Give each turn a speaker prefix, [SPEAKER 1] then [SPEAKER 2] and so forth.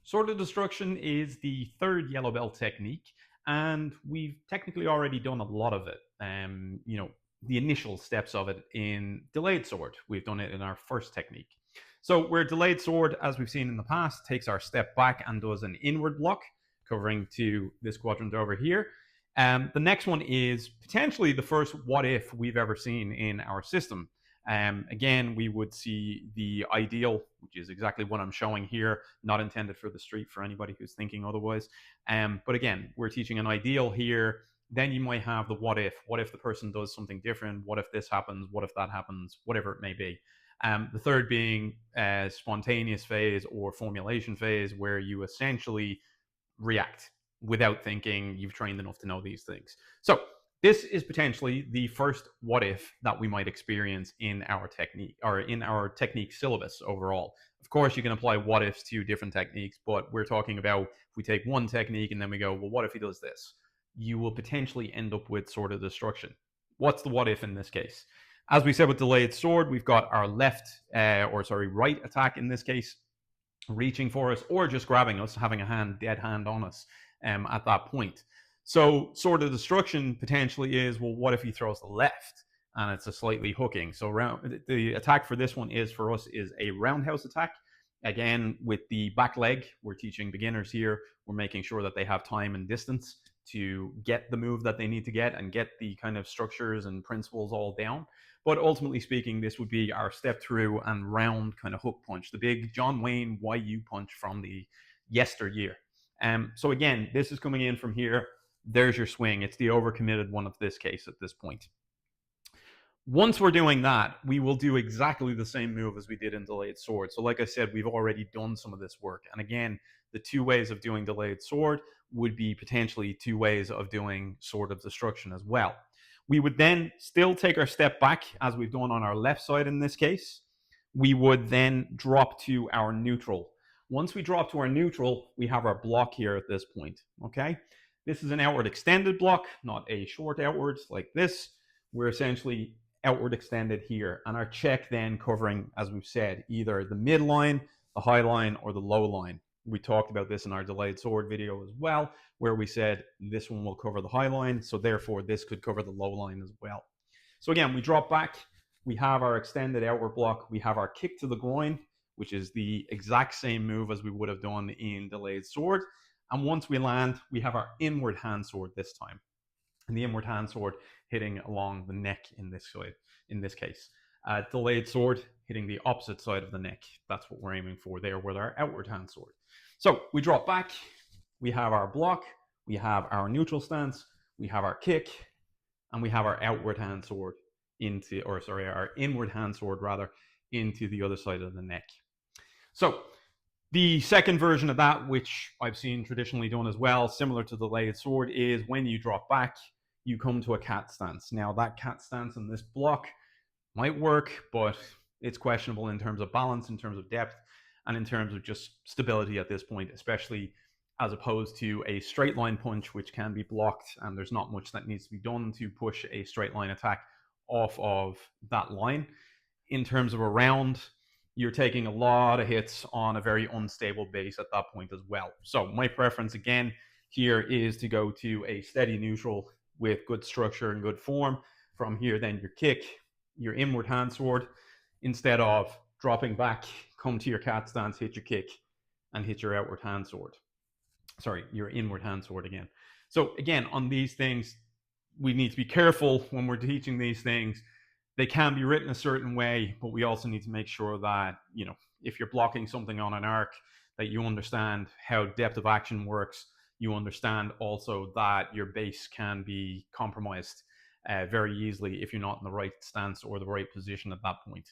[SPEAKER 1] Sword of Destruction is the third yellow belt technique, and we've technically already done a lot of it. The initial steps of it in delayed sword. We've done it in our first technique. So where delayed sword, as we've seen in the past, takes our step back and does an inward block, covering to this quadrant over here. The next one is potentially the first what if we've ever seen in our system. Again, we would see the ideal, which is exactly what I'm showing here, not intended for the street for anybody who's thinking otherwise. But again, we're teaching an ideal here. Then you might have the what if. What if the person does something different? What if this happens? What if that happens? Whatever it may be. The third being a spontaneous phase or formulation phase, where you essentially react without thinking. You've trained enough to know these things. So this is potentially the first what if that we might experience in our technique or in our technique syllabus overall. Of course, you can apply what ifs to different techniques, but we're talking about if we take one technique and then we go, well, what if he does this? You will potentially end up with Sword of Destruction. What's the what if in this case? As we said with delayed sword, we've got our right attack in this case, reaching for us or just grabbing us, having a dead hand on us at that point. So Sword of Destruction potentially is, well, what if he throws the left and it's a slightly hooking? So the attack for this one for us is a roundhouse attack. Again, with the back leg, we're teaching beginners here. We're making sure that they have time and distance to get the move that they need to get and get the kind of structures and principles all down. But ultimately speaking, this would be our step through and round kind of hook punch, the big John Wayne YU punch from the yesteryear. So again, this is coming in from here. There's your swing. It's the overcommitted one of this case at this point. Once we're doing that, we will do exactly the same move as we did in delayed sword. So like I said, we've already done some of this work. And again, the two ways of doing delayed sword would be potentially two ways of doing Sword of Destruction as well. We would then still take our step back as we've done on our left side in this case. We would then drop to our neutral. Once we drop to our neutral, we have our block here at this point, okay? This is an outward extended block, not a short outwards like this. We're essentially outward extended here, and our check then covering, as we've said, either the midline, the high line, or the low line. We talked about this in our delayed sword video as well, where we said this one will cover the high line, so therefore this could cover the low line as well. So again, we drop back, we have our extended outward block, we have our kick to the groin, which is the exact same move as we would have done in delayed sword. And once we land, we have our inward hand sword this time. And the inward hand sword hitting along the neck in this case. Delayed sword hitting the opposite side of the neck. That's what we're aiming for there with our outward hand sword. So we drop back, we have our block, we have our neutral stance, we have our kick, and we have our outward hand sword our inward hand sword rather, into the other side of the neck. So the second version of that, which I've seen traditionally done as well, similar to the delayed sword, is when you drop back, you come to a cat stance. Now, that cat stance in this block might work, but it's questionable in terms of balance, in terms of depth, and in terms of just stability at this point, especially as opposed to a straight line punch, which can be blocked, and there's not much that needs to be done to push a straight line attack off of that line. In terms of a round, you're taking a lot of hits on a very unstable base at that point as well. So my preference, again, here is to go to a steady neutral with good structure and good form. From here, then your kick, your inward hand sword, instead of dropping back, come to your cat stance, hit your kick, and hit your outward hand sword. Sorry, your inward hand sword again. So again, on these things, we need to be careful when we're teaching these things. They can be written a certain way, but we also need to make sure that, if you're blocking something on an arc, that you understand how depth of action works. You understand also that your base can be compromised very easily if you're not in the right stance or the right position at that point.